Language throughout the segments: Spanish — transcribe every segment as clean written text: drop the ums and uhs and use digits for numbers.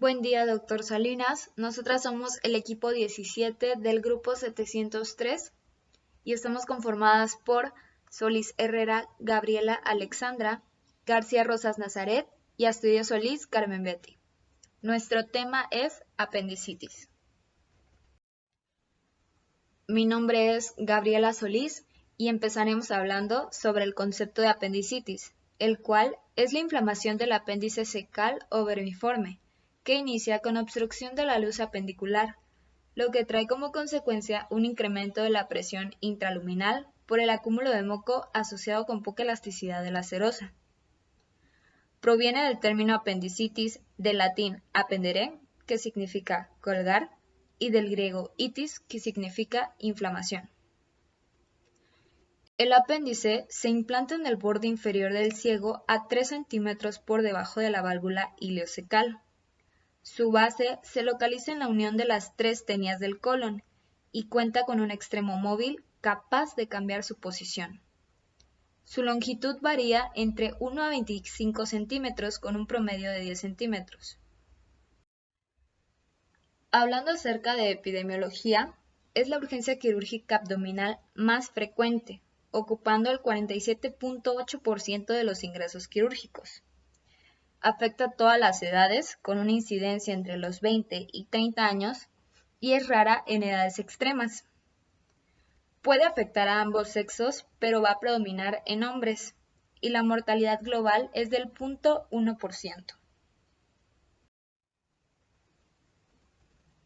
Buen día, doctor Salinas. Nosotras somos el equipo 17 del grupo 703 y estamos conformadas por Solís Herrera, Gabriela Alexandra, García Rosas Nazaret y Astudillo Solís Carmen Betty. Nuestro tema es apendicitis. Mi nombre es Gabriela Solís y empezaremos hablando sobre el concepto de apendicitis, el cual es la inflamación del apéndice secal o vermiforme, que inicia con obstrucción de la luz apendicular, lo que trae como consecuencia un incremento de la presión intraluminal por el acúmulo de moco asociado con poca elasticidad de la serosa. Proviene del término apendicitis, del latín appendere, que significa colgar, y del griego itis, que significa inflamación. El apéndice se implanta en el borde inferior del ciego a 3 centímetros por debajo de la válvula ileocecal. Su base se localiza en la unión de las 3 tenias del colon y cuenta con un extremo móvil capaz de cambiar su posición. Su longitud varía entre 1 a 25 centímetros con un promedio de 10 centímetros. Hablando acerca de epidemiología, es la urgencia quirúrgica abdominal más frecuente, ocupando el 47.8% de los ingresos quirúrgicos. Afecta a todas las edades, con una incidencia entre los 20 y 30 años, y es rara en edades extremas. Puede afectar a ambos sexos, pero va a predominar en hombres, y la mortalidad global es del 0.1%.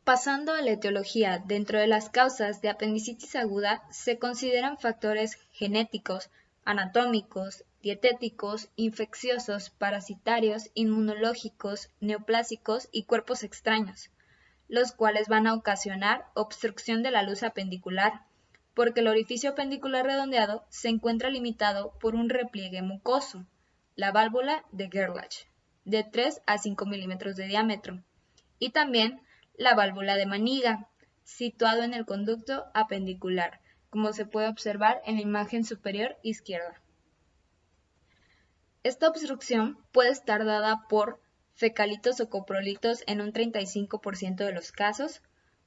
Pasando a la etiología, dentro de las causas de apendicitis aguda se consideran factores genéticos, anatómicos, dietéticos, infecciosos, parasitarios, inmunológicos, neoplásicos y cuerpos extraños, los cuales van a ocasionar obstrucción de la luz apendicular, porque el orificio apendicular redondeado se encuentra limitado por un repliegue mucoso, la válvula de Gerlach, de 3 a 5 milímetros de diámetro, y también la válvula de Maniga, situado en el conducto apendicular, como se puede observar en la imagen superior izquierda. Esta obstrucción puede estar dada por fecalitos o coprolitos en un 35% de los casos,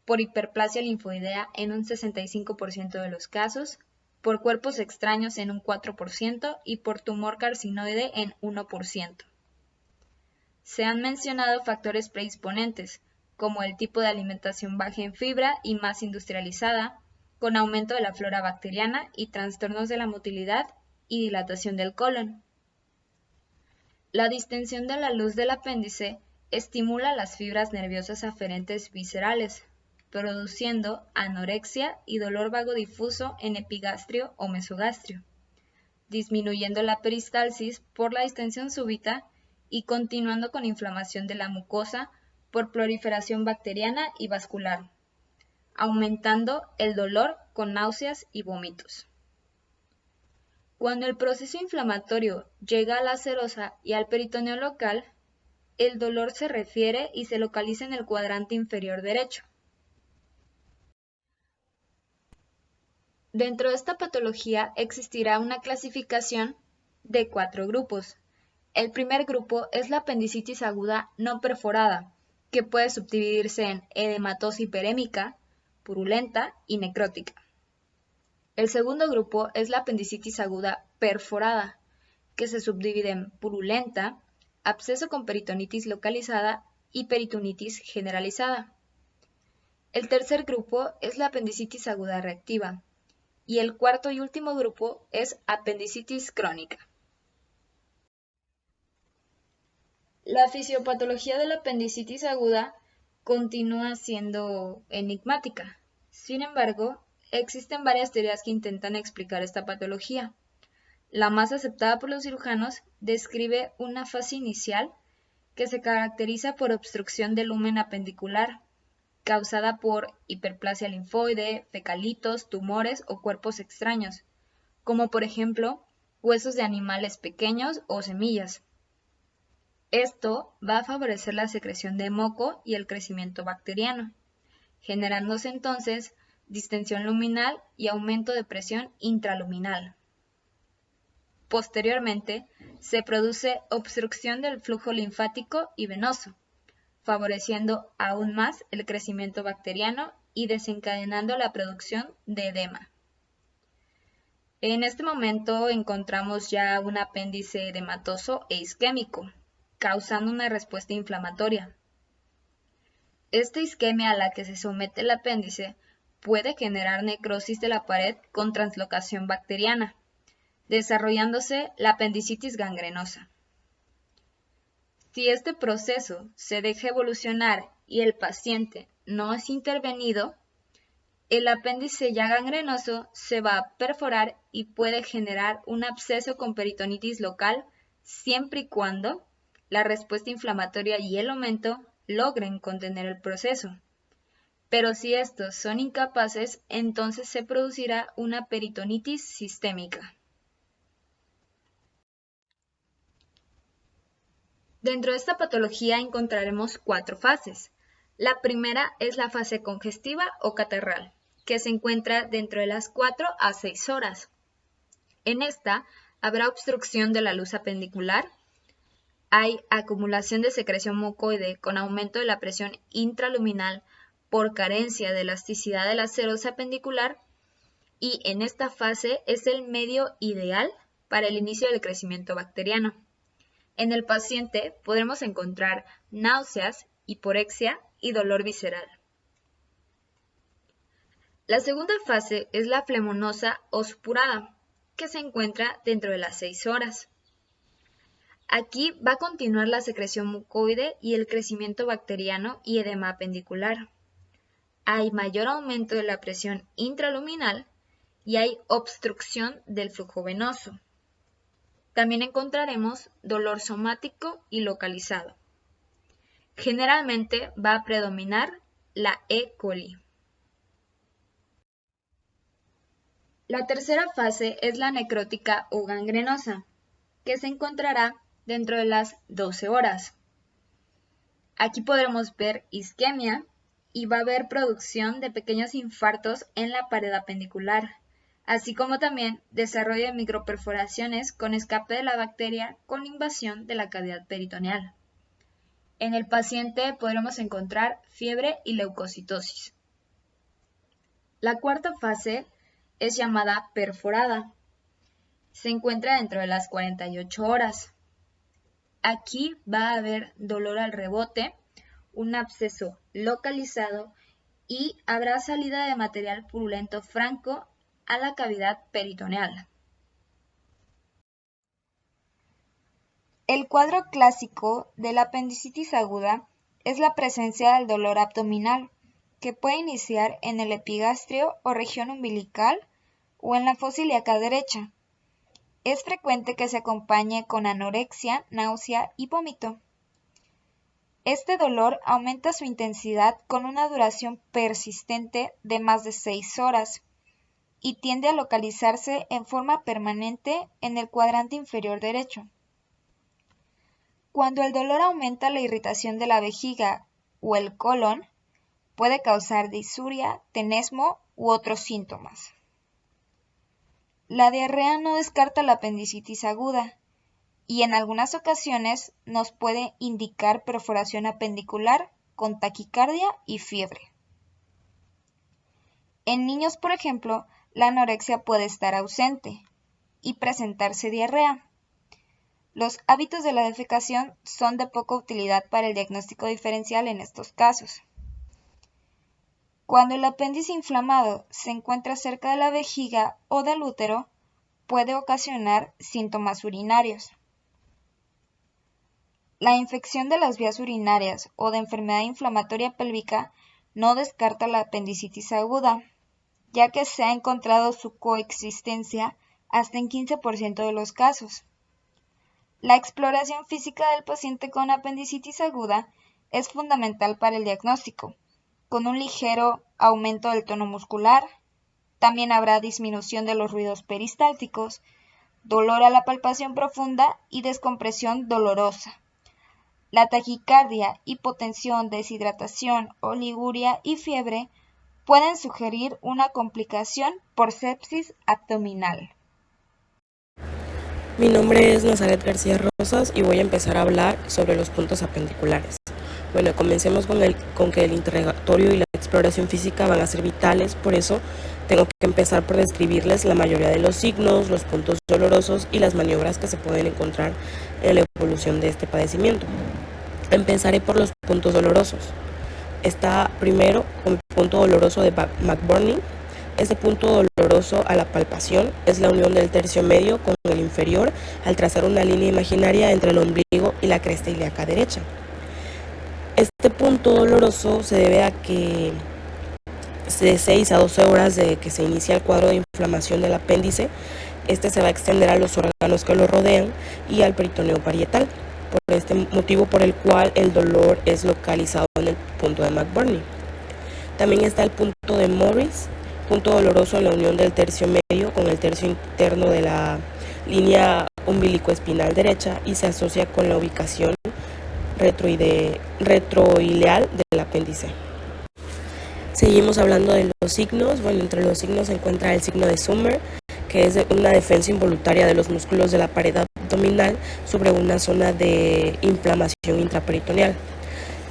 por hiperplasia linfoidea en un 65% de los casos, por cuerpos extraños en un 4% y por tumor carcinoide en 1%. Se han mencionado factores predisponentes, como el tipo de alimentación baja en fibra y más industrializada, con aumento de la flora bacteriana y trastornos de la motilidad y dilatación del colon. La distensión de la luz del apéndice estimula las fibras nerviosas aferentes viscerales, produciendo anorexia y dolor vago difuso en epigastrio o mesogastrio, disminuyendo la peristalsis por la distensión súbita y continuando con inflamación de la mucosa por proliferación bacteriana y vascular, aumentando el dolor con náuseas y vómitos. Cuando el proceso inflamatorio llega a la serosa y al peritoneo local, el dolor se refiere y se localiza en el cuadrante inferior derecho. Dentro de esta patología existirá una clasificación de 4 grupos. El primer grupo es la apendicitis aguda no perforada, que puede subdividirse en edematosa hiperémica, purulenta y necrótica. El segundo grupo es la apendicitis aguda perforada, que se subdivide en purulenta, absceso con peritonitis localizada y peritonitis generalizada. El tercer grupo es la apendicitis aguda reactiva y el cuarto y último grupo es apendicitis crónica. La fisiopatología de la apendicitis aguda continúa siendo enigmática. Sin embargo, existen varias teorías que intentan explicar esta patología. La más aceptada por los cirujanos describe una fase inicial que se caracteriza por obstrucción del lumen apendicular, causada por hiperplasia linfoide, fecalitos, tumores o cuerpos extraños, como por ejemplo huesos de animales pequeños o semillas. Esto va a favorecer la secreción de moco y el crecimiento bacteriano, generándose entonces distensión luminal y aumento de presión intraluminal. Posteriormente, se produce obstrucción del flujo linfático y venoso, favoreciendo aún más el crecimiento bacteriano y desencadenando la producción de edema. En este momento encontramos ya un apéndice edematoso e isquémico, causando una respuesta inflamatoria. Esta isquemia a la que se somete el apéndice puede generar necrosis de la pared con translocación bacteriana, desarrollándose la apendicitis gangrenosa. Si este proceso se deja evolucionar y el paciente no es intervenido, el apéndice ya gangrenoso se va a perforar y puede generar un absceso con peritonitis local siempre y cuando la respuesta inflamatoria y el aumento logren contener el proceso. Pero si estos son incapaces, entonces se producirá una peritonitis sistémica. Dentro de esta patología encontraremos 4 fases. La primera es la fase congestiva o catarral, que se encuentra dentro de las 4 a 6 horas. En esta habrá obstrucción de la luz apendicular, hay acumulación de secreción mucoide con aumento de la presión intraluminal por carencia de elasticidad de la serosa apendicular y en esta fase es el medio ideal para el inicio del crecimiento bacteriano. En el paciente podremos encontrar náuseas, hiporexia y dolor visceral. La segunda fase es la flemonosa o supurada, que se encuentra dentro de las 6 horas. Aquí va a continuar la secreción mucoide y el crecimiento bacteriano y edema apendicular. Hay mayor aumento de la presión intraluminal y hay obstrucción del flujo venoso. También encontraremos dolor somático y localizado. Generalmente va a predominar la E. coli. La tercera fase es la necrótica o gangrenosa, que se encontrará dentro de las 12 horas. Aquí podremos ver isquemia y va a haber producción de pequeños infartos en la pared apendicular, así como también desarrollo de microperforaciones con escape de la bacteria con invasión de la cavidad peritoneal. En el paciente podremos encontrar fiebre y leucocitosis. La cuarta fase es llamada perforada. Se encuentra dentro de las 48 horas. Aquí va a haber dolor al rebote, un absceso localizado y habrá salida de material purulento franco a la cavidad peritoneal. El cuadro clásico de la apendicitis aguda es la presencia del dolor abdominal, que puede iniciar en el epigastrio o región umbilical o en la fosa ilíaca derecha. Es frecuente que se acompañe con anorexia, náusea y vómito. Este dolor aumenta su intensidad con una duración persistente de más de 6 horas y tiende a localizarse en forma permanente en el cuadrante inferior derecho. Cuando el dolor aumenta la irritación de la vejiga o el colon, puede causar disuria, tenesmo u otros síntomas. La diarrea no descarta la apendicitis aguda y en algunas ocasiones nos puede indicar perforación apendicular con taquicardia y fiebre. En niños, por ejemplo, la anorexia puede estar ausente y presentarse diarrea. Los hábitos de la defecación son de poca utilidad para el diagnóstico diferencial en estos casos. Cuando el apéndice inflamado se encuentra cerca de la vejiga o del útero, puede ocasionar síntomas urinarios. La infección de las vías urinarias o de enfermedad inflamatoria pélvica no descarta la apendicitis aguda, ya que se ha encontrado su coexistencia hasta en 15% de los casos. La exploración física del paciente con apendicitis aguda es fundamental para el diagnóstico, con un ligero aumento del tono muscular. También habrá disminución de los ruidos peristálticos, dolor a la palpación profunda y descompresión dolorosa. La taquicardia, hipotensión, deshidratación, oliguria y fiebre pueden sugerir una complicación por sepsis abdominal. Mi nombre es Nazaret García Rosas y voy a empezar a hablar sobre los puntos apendiculares. Bueno, comencemos con que el interrogatorio y la exploración física van a ser vitales, por eso tengo que empezar por describirles la mayoría de los signos, los puntos dolorosos y las maniobras que se pueden encontrar en la evolución de este padecimiento. Empezaré por los puntos dolorosos. Está primero con el punto doloroso de McBurney. Este punto doloroso a la palpación es la unión del tercio medio con el inferior al trazar una línea imaginaria entre el ombligo y la cresta ilíaca derecha. Este punto doloroso se debe a que de 6 a 12 horas de que se inicia el cuadro de inflamación del apéndice, este se va a extender a los órganos que lo rodean y al peritoneo parietal. Por este motivo por el cual el dolor es localizado en el punto de McBurney. También está el punto de Morris, punto doloroso en la unión del tercio medio con el tercio interno de la línea umbilicoespinal derecha y se asocia con la ubicación retroileal del apéndice. Seguimos hablando de los signos. Bueno, entre los signos se encuentra el signo de Summer, que es una defensa involuntaria de los músculos de la pared abdominal sobre una zona de inflamación intraperitoneal.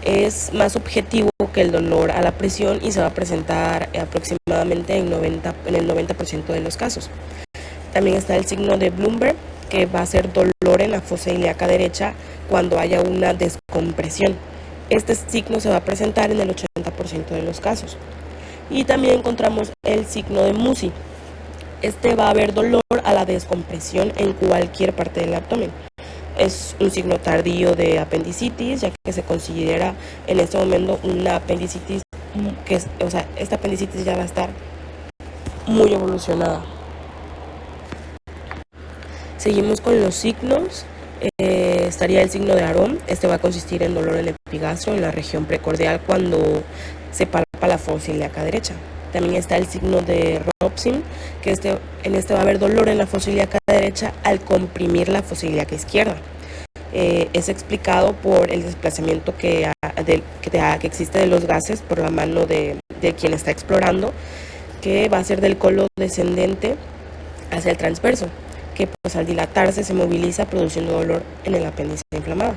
Es más objetivo que el dolor a la presión y se va a presentar aproximadamente en el 90% de los casos. También está el signo de Bloomberg, que va a ser dolor en la fosa ilíaca derecha cuando haya una descompresión. Este signo se va a presentar en el 80% de los casos. Y también encontramos el signo de Musi. Este va a haber dolor a la descompresión en cualquier parte del abdomen. Es un signo tardío de apendicitis, ya que se considera en este momento una apendicitis, esta apendicitis ya va a estar muy evolucionada. Seguimos con los signos. Estaría el signo de Aron. Este va a consistir en dolor en el epigastrio, en la región precordial, cuando se palpa la fosa ilíaca derecha. También está el signo de Robson, que en este va a haber dolor en la fosa ilíaca derecha al comprimir la fosa ilíaca izquierda. Es explicado por el desplazamiento que existe de los gases por la mano de quien está explorando, que va a ser del colo descendente hacia el transverso, que pues al dilatarse se moviliza produciendo dolor en el apéndice inflamado.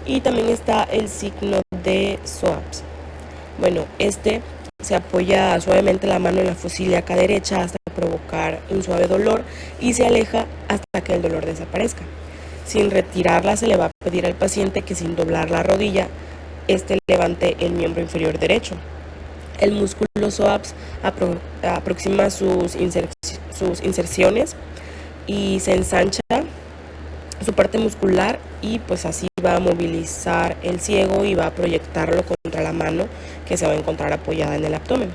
Y también está el signo de Soaps. Bueno, este se apoya suavemente la mano en la fosa ilíaca derecha hasta provocar un suave dolor y se aleja hasta que el dolor desaparezca. Sin retirarla se le va a pedir al paciente que sin doblar la rodilla, levante el miembro inferior derecho. El músculo Soaps aproxima sus inserciones y se ensancha su parte muscular y pues así va a movilizar el ciego y va a proyectarlo contra la mano que se va a encontrar apoyada en el abdomen,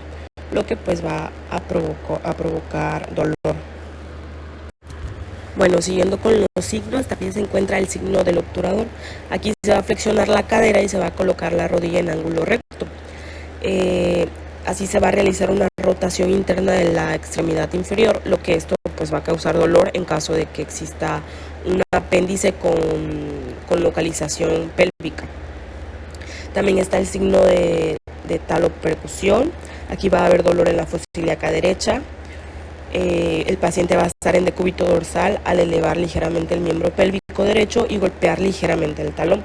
lo que pues va a provocar dolor. Bueno, siguiendo con los signos, también se encuentra el signo del obturador. Aquí se va a flexionar la cadera y se va a colocar la rodilla en ángulo recto. Así se va a realizar una rotación interna de la extremidad inferior, lo que esto pues va a causar dolor en caso de que exista un apéndice con localización pélvica. También está el signo de talopercusión. Aquí va a haber dolor en la fosa ilíaca derecha. El paciente va a estar en decúbito dorsal al elevar ligeramente el miembro pélvico derecho y golpear ligeramente el talón.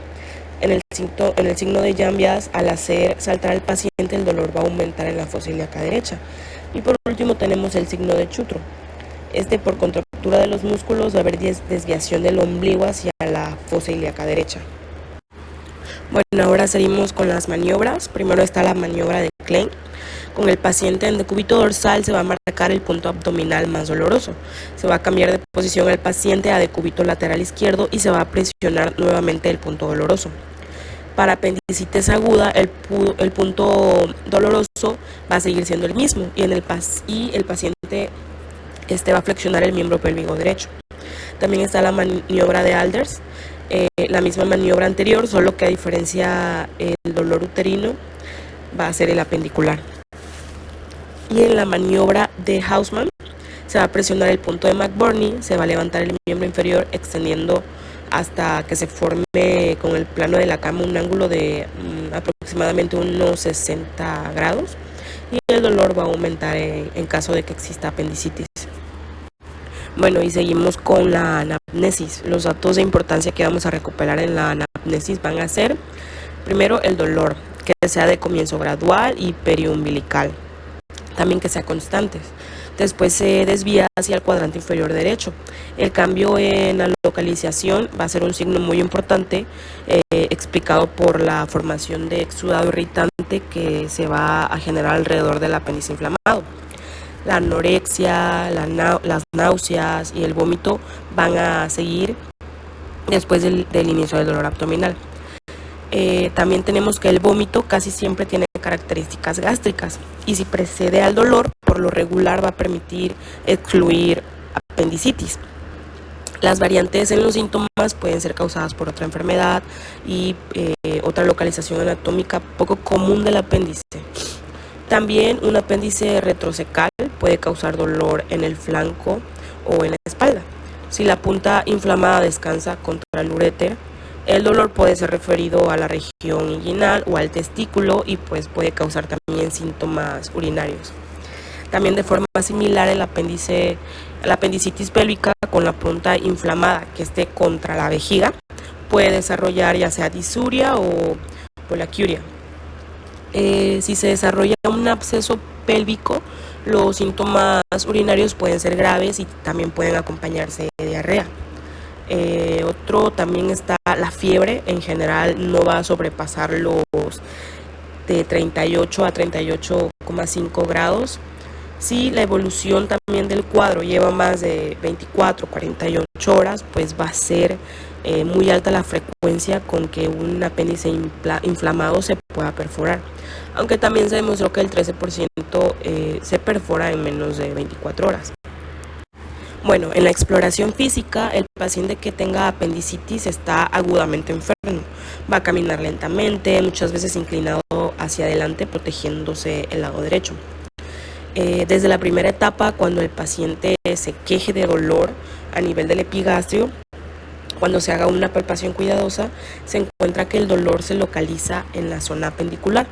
En el signo de Jambias, al hacer saltar al paciente, el dolor va a aumentar en la fosa ilíaca derecha. Y por último tenemos el signo de Chutro. Por contractura de los músculos va a haber desviación del ombligo hacia la fosa ilíaca derecha. Bueno, ahora seguimos con las maniobras. Primero está la maniobra de Klein. Con el paciente en decúbito dorsal se va a marcar el punto abdominal más doloroso. Se va a cambiar de posición el paciente a decúbito lateral izquierdo y se va a presionar nuevamente el punto doloroso. Para apendicitis aguda, el punto doloroso va a seguir siendo el mismo y el paciente va a flexionar el miembro pélvico derecho. También está la maniobra de Alders, la misma maniobra anterior, solo que a diferencia el dolor uterino va a ser el apendicular. Y en la maniobra de Hausmann se va a presionar el punto de McBurney, se va a levantar el miembro inferior extendiendo hasta que se forme con el plano de la cama un ángulo de aproximadamente unos 60 grados y el dolor va a aumentar en caso de que exista apendicitis. Bueno, y seguimos con la anamnesis. Los datos de importancia que vamos a recuperar en la anamnesis van a ser Primero, el dolor, que sea de comienzo gradual y periumbilical, también que sea constantes. Después se desvía hacia el cuadrante inferior derecho. El cambio en la localización va a ser un signo muy importante, explicado por la formación de exudado irritante que se va a generar alrededor del apéndice inflamado. La anorexia, las náuseas y el vómito van a seguir después del inicio del dolor abdominal. También tenemos que el vómito casi siempre tiene características gástricas y si precede al dolor, por lo regular va a permitir excluir apendicitis. Las variantes en los síntomas pueden ser causadas por otra enfermedad y otra localización anatómica poco común del apéndice. También un apéndice retrocecal puede causar dolor en el flanco o en la espalda. Si la punta inflamada descansa contra el uréter, el dolor puede ser referido a la región inguinal o al testículo y pues puede causar también síntomas urinarios. También de forma similar la apendicitis pélvica con la punta inflamada que esté contra la vejiga puede desarrollar ya sea disuria o poliacuria. Si se desarrolla un absceso pélvico, los síntomas urinarios pueden ser graves y también pueden acompañarse de diarrea. Otro también está la fiebre, en general no va a sobrepasar los de 38 a 38,5 grados. Si la evolución también del cuadro lleva más de 24 a 48 horas, pues va a ser muy alta la frecuencia con que un apéndice inflamado se pueda perforar, aunque también se demostró que el 13% se perfora en menos de 24 horas. Bueno, en la exploración física, el paciente que tenga apendicitis está agudamente enfermo. Va a caminar lentamente, muchas veces inclinado hacia adelante, protegiéndose el lado derecho. Desde la primera etapa, cuando el paciente se queje de dolor a nivel del epigastrio, cuando se haga una palpación cuidadosa, se encuentra que el dolor se localiza en la zona apendicular.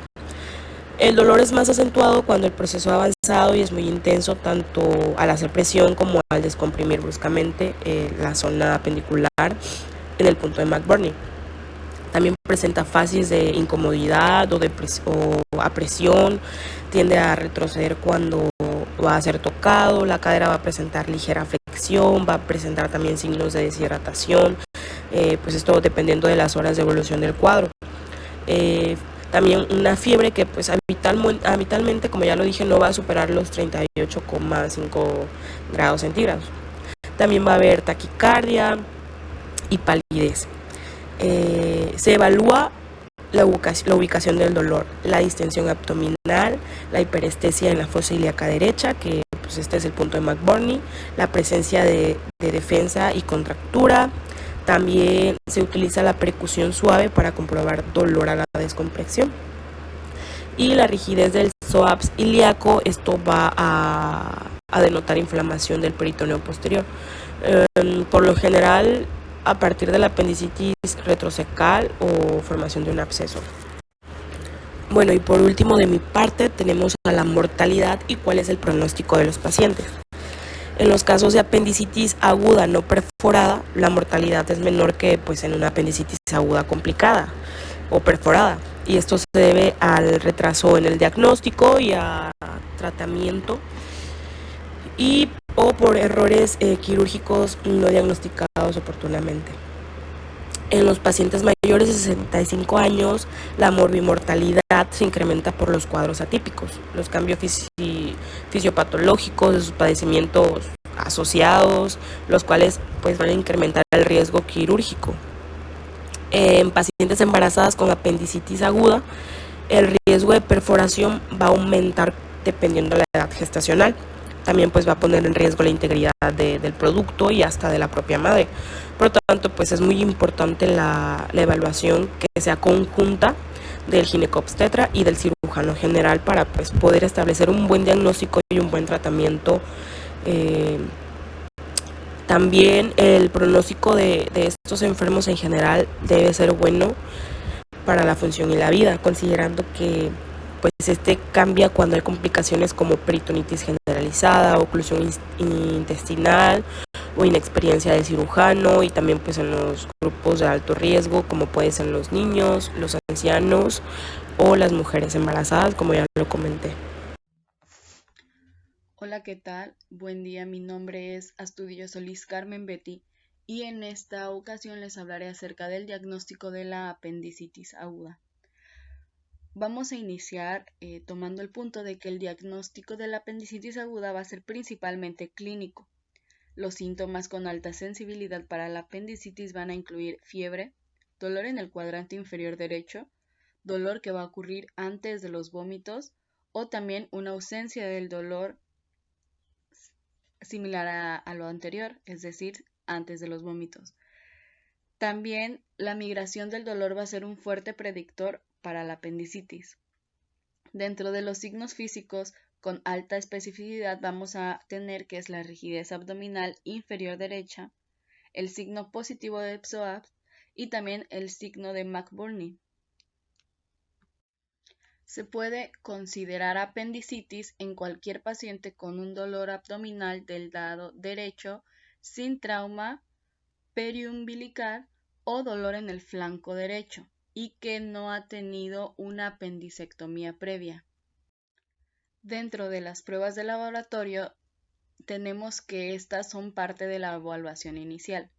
El dolor es más acentuado cuando el proceso ha avanzado y es muy intenso tanto al hacer presión como al descomprimir bruscamente la zona apendicular en el punto de McBurney. También presenta fases de incomodidad o a presión, tiende a retroceder cuando va a ser tocado, la cadera va a presentar ligera flexión, va a presentar también signos de deshidratación, pues esto dependiendo de las horas de evolución del cuadro. También una fiebre que pues habitualmente, como ya lo dije, no va a superar los 38,5 grados centígrados. También va a haber taquicardia y palidez. Se evalúa la ubicación del dolor, la distensión abdominal, la hiperestesia en la fosa ilíaca derecha, que pues este es el punto de McBurney, la presencia de defensa y contractura. También se utiliza la percusión suave para comprobar dolor a la descompresión. Y la rigidez del psoas ilíaco, esto va a denotar inflamación del peritoneo posterior. Por lo general, a partir de la apendicitis retrocecal o formación de un absceso. Bueno, y por último de mi parte tenemos a la mortalidad y cuál es el pronóstico de los pacientes. En los casos de apendicitis aguda no perforada, la mortalidad es menor que pues, en una apendicitis aguda complicada o perforada. Y esto se debe al retraso en el diagnóstico y a tratamiento o por errores quirúrgicos no diagnosticados oportunamente. En los pacientes mayores de 65 años, la morbimortalidad se incrementa por los cuadros atípicos, los cambios fisiopatológicos de sus padecimientos asociados, los cuales pues, van a incrementar el riesgo quirúrgico. En pacientes embarazadas con apendicitis aguda, el riesgo de perforación va a aumentar dependiendo de la edad gestacional. También pues va a poner en riesgo la integridad del producto y hasta de la propia madre. Por lo tanto, pues es muy importante la evaluación que sea conjunta del ginecobstetra y del cirujano general para pues poder establecer un buen diagnóstico y un buen tratamiento. También el pronóstico de estos enfermos en general debe ser bueno para la función y la vida, considerando que pues este cambia cuando hay complicaciones como peritonitis generalizada, oclusión intestinal o inexperiencia del cirujano, y también pues en los grupos de alto riesgo, como pueden ser los niños, los ancianos o las mujeres embarazadas, como ya lo comenté. Hola, ¿qué tal? Buen día, mi nombre es Astudillo Solís Carmen Betty y en esta ocasión les hablaré acerca del diagnóstico de la apendicitis aguda. Vamos a iniciar tomando el punto de que el diagnóstico de la apendicitis aguda va a ser principalmente clínico. Los síntomas con alta sensibilidad para la apendicitis van a incluir fiebre, dolor en el cuadrante inferior derecho, dolor que va a ocurrir antes de los vómitos o también una ausencia del dolor similar a lo anterior, es decir, antes de los vómitos. También la migración del dolor va a ser un fuerte predictor para la apendicitis. Dentro de los signos físicos con alta especificidad vamos a tener que es la rigidez abdominal inferior derecha, el signo positivo de psoas y también el signo de McBurney. Se puede considerar apendicitis en cualquier paciente con un dolor abdominal del lado derecho sin trauma periumbilical o dolor en el flanco derecho y que no ha tenido una apendicectomía previa. Dentro de las pruebas de laboratorio tenemos que estas son parte de la evaluación inicial.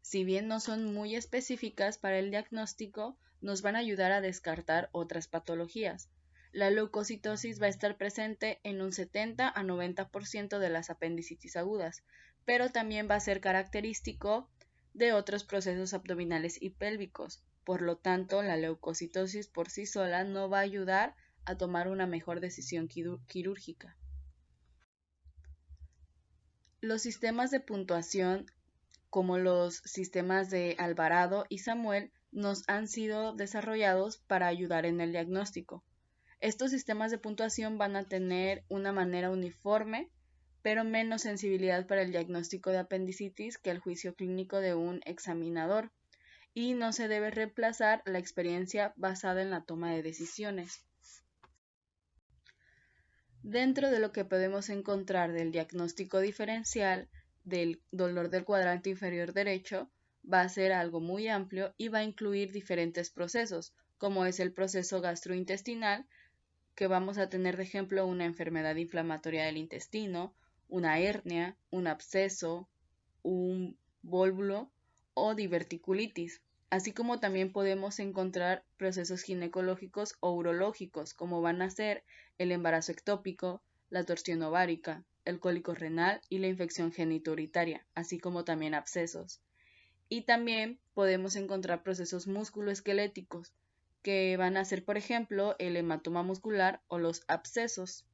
Si bien no son muy específicas para el diagnóstico, nos van a ayudar a descartar otras patologías. La leucocitosis va a estar presente en un 70 a 90% de las apendicitis agudas, pero también va a ser característico de otros procesos abdominales y pélvicos. Por lo tanto, la leucocitosis por sí sola no va a ayudar a tomar una mejor decisión quirúrgica. Los sistemas de puntuación, como los sistemas de Alvarado y Samuel, nos han sido desarrollados para ayudar en el diagnóstico. Estos sistemas de puntuación van a tener una manera uniforme, pero menos sensibilidad para el diagnóstico de apendicitis que el juicio clínico de un examinador, y no se debe reemplazar la experiencia basada en la toma de decisiones. Dentro de lo que podemos encontrar del diagnóstico diferencial del dolor del cuadrante inferior derecho, va a ser algo muy amplio y va a incluir diferentes procesos, como es el proceso gastrointestinal, que vamos a tener de ejemplo una enfermedad inflamatoria del intestino, una hernia, un absceso, un vólvulo o diverticulitis, así como también podemos encontrar procesos ginecológicos o urológicos, como van a ser el embarazo ectópico, la torsión ovárica, el cólico renal y la infección genitourinaria, así como también abscesos. Y también podemos encontrar procesos musculoesqueléticos, que van a ser, por ejemplo, el hematoma muscular o los abscesos.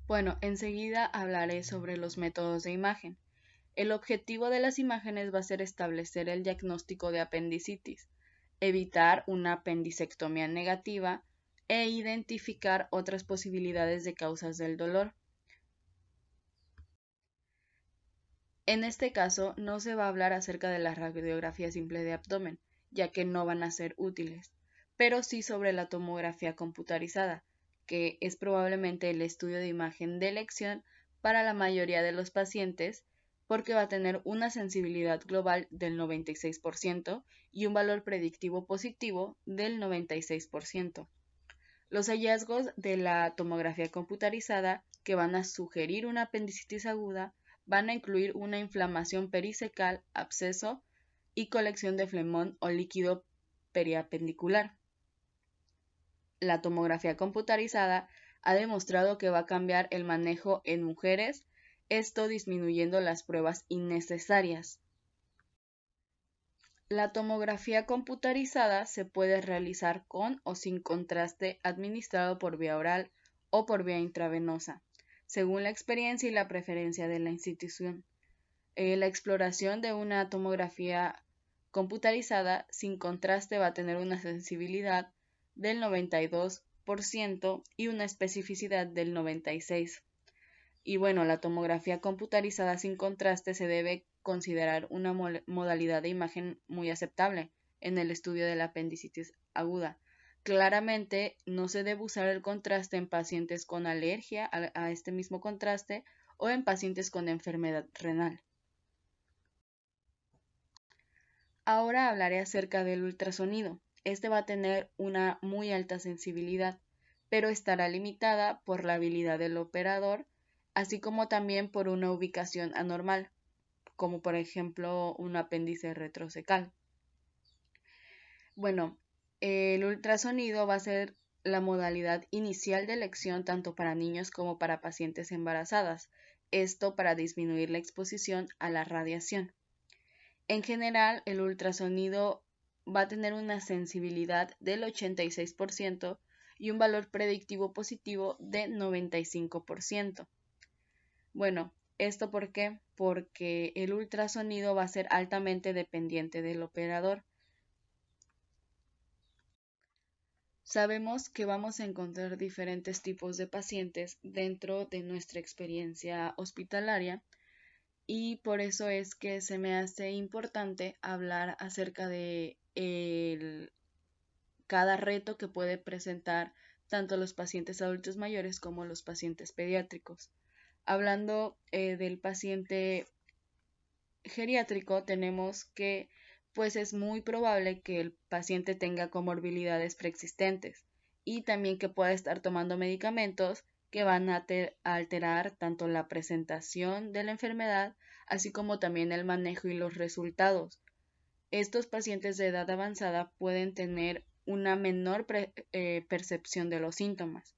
Bueno, enseguida hablaré sobre los métodos de imagen. El objetivo de las imágenes va a ser establecer el diagnóstico de apendicitis, evitar una apendicectomía negativa e identificar otras posibilidades de causas del dolor. En este caso, no se va a hablar acerca de la radiografía simple de abdomen, ya que no van a ser útiles, pero sí sobre la tomografía computarizada, que es probablemente el estudio de imagen de elección para la mayoría de los pacientes, porque va a tener una sensibilidad global del 96% y un valor predictivo positivo del 96%. Los hallazgos de la tomografía computarizada que van a sugerir una apendicitis aguda van a incluir una inflamación pericecal, absceso y colección de flemón o líquido periapendicular. La tomografía computarizada ha demostrado que va a cambiar el manejo en mujeres, esto disminuyendo las pruebas innecesarias. La tomografía computarizada se puede realizar con o sin contraste administrado por vía oral o por vía intravenosa, según la experiencia y la preferencia de la institución. La exploración de una tomografía computarizada sin contraste va a tener una sensibilidad del 92% y una especificidad del 96%. Y bueno, la tomografía computarizada sin contraste se debe considerar una modalidad de imagen muy aceptable en el estudio de la apendicitis aguda. Claramente no se debe usar el contraste en pacientes con alergia a este mismo contraste o en pacientes con enfermedad renal. Ahora hablaré acerca del ultrasonido. Este va a tener una muy alta sensibilidad, pero estará limitada por la habilidad del operador, así como también por una ubicación anormal, como por ejemplo un apéndice retrocecal. Bueno, el ultrasonido va a ser la modalidad inicial de elección tanto para niños como para pacientes embarazadas, esto para disminuir la exposición a la radiación. En general, el ultrasonido va a tener una sensibilidad del 86% y un valor predictivo positivo de 95%. Bueno, ¿esto por qué? Porque el ultrasonido va a ser altamente dependiente del operador. Sabemos que vamos a encontrar diferentes tipos de pacientes dentro de nuestra experiencia hospitalaria y por eso es que se me hace importante hablar acerca de cada reto que puede presentar tanto los pacientes adultos mayores como los pacientes pediátricos. Hablando del paciente geriátrico, tenemos que pues es muy probable que el paciente tenga comorbilidades preexistentes y también que pueda estar tomando medicamentos que van a alterar tanto la presentación de la enfermedad, así como también el manejo y los resultados. Estos pacientes de edad avanzada pueden tener una menor percepción de los síntomas.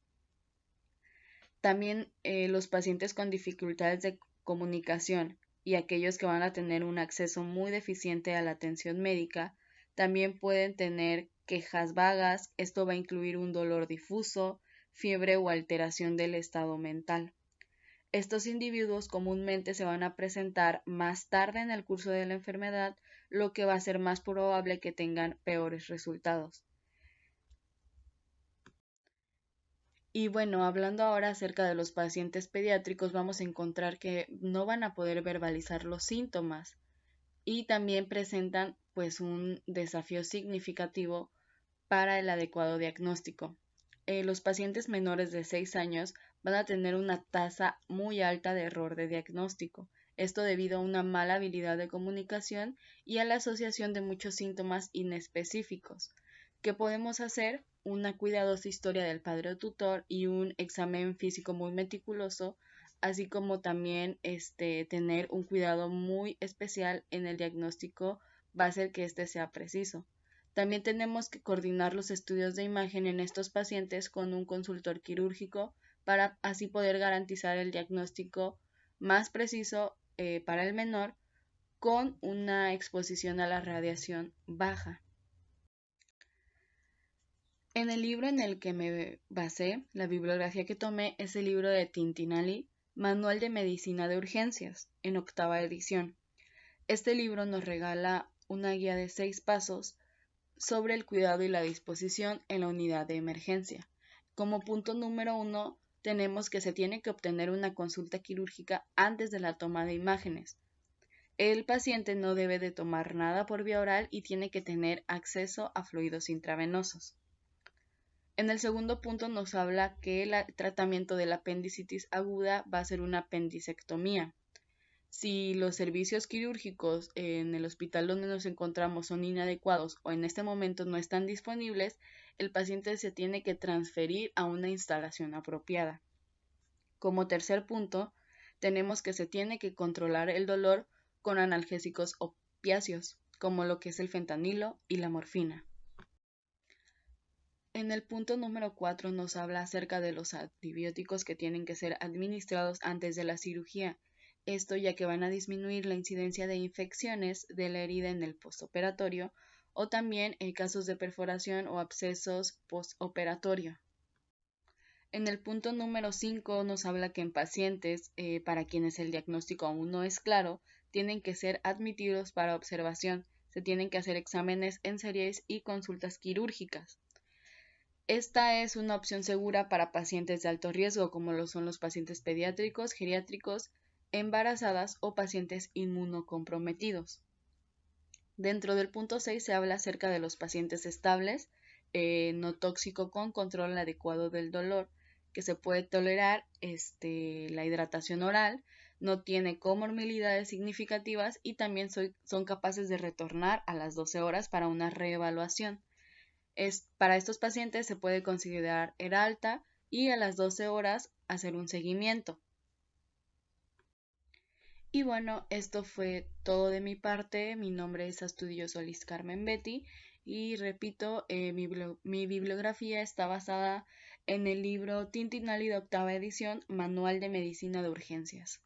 También los pacientes con dificultades de comunicación y aquellos que van a tener un acceso muy deficiente a la atención médica también pueden tener quejas vagas. Esto va a incluir un dolor difuso, fiebre o alteración del estado mental. Estos individuos comúnmente se van a presentar más tarde en el curso de la enfermedad, lo que va a ser más probable que tengan peores resultados. Y bueno, hablando ahora acerca de los pacientes pediátricos, vamos a encontrar que no van a poder verbalizar los síntomas y también presentan pues un desafío significativo para el adecuado diagnóstico. Los pacientes menores de 6 años van a tener una tasa muy alta de error de diagnóstico. Esto debido a una mala habilidad de comunicación y a la asociación de muchos síntomas inespecíficos. ¿Qué podemos hacer? Una cuidadosa historia del padre o tutor y un examen físico muy meticuloso, así como también tener un cuidado muy especial en el diagnóstico va a hacer que este sea preciso. También tenemos que coordinar los estudios de imagen en estos pacientes con un consultor quirúrgico para así poder garantizar el diagnóstico más preciso para el menor con una exposición a la radiación baja. En el libro en el que me basé, la bibliografía que tomé es el libro de Tintinali, Manual de Medicina de Urgencias, en 8ª edición. Este libro nos regala una guía de 6 pasos sobre el cuidado y la disposición en la unidad de emergencia. Como punto número 1, tenemos que se tiene que obtener una consulta quirúrgica antes de la toma de imágenes. El paciente no debe de tomar nada por vía oral y tiene que tener acceso a fluidos intravenosos. En el segundo punto nos habla que el tratamiento de la apendicitis aguda va a ser una apendicectomía. Si los servicios quirúrgicos en el hospital donde nos encontramos son inadecuados o en este momento no están disponibles, el paciente se tiene que transferir a una instalación apropiada. Como tercer punto, tenemos que se tiene que controlar el dolor con analgésicos opiáceos, como lo que es el fentanilo y la morfina. En el punto número 4 nos habla acerca de los antibióticos que tienen que ser administrados antes de la cirugía. Esto ya que van a disminuir la incidencia de infecciones de la herida en el postoperatorio o también en casos de perforación o abscesos postoperatorio. En el punto número 5 nos habla que en pacientes para quienes el diagnóstico aún no es claro, tienen que ser admitidos para observación. Se tienen que hacer exámenes en series y consultas quirúrgicas. Esta es una opción segura para pacientes de alto riesgo, como lo son los pacientes pediátricos, geriátricos, embarazadas o pacientes inmunocomprometidos. Dentro del punto 6 se habla acerca de los pacientes estables, no tóxico con control adecuado del dolor. que se puede tolerar la hidratación oral, no tiene comorbilidades significativas y también son capaces de retornar a las 12 horas para una reevaluación. Para estos pacientes se puede considerar ERA alta y a las 12 horas hacer un seguimiento. Y bueno, esto fue todo de mi parte. Mi nombre es Astudillo Solís Carmen Betty y repito, mi bibliografía está basada en el libro Tintinali de octava edición, Manual de Medicina de Urgencias.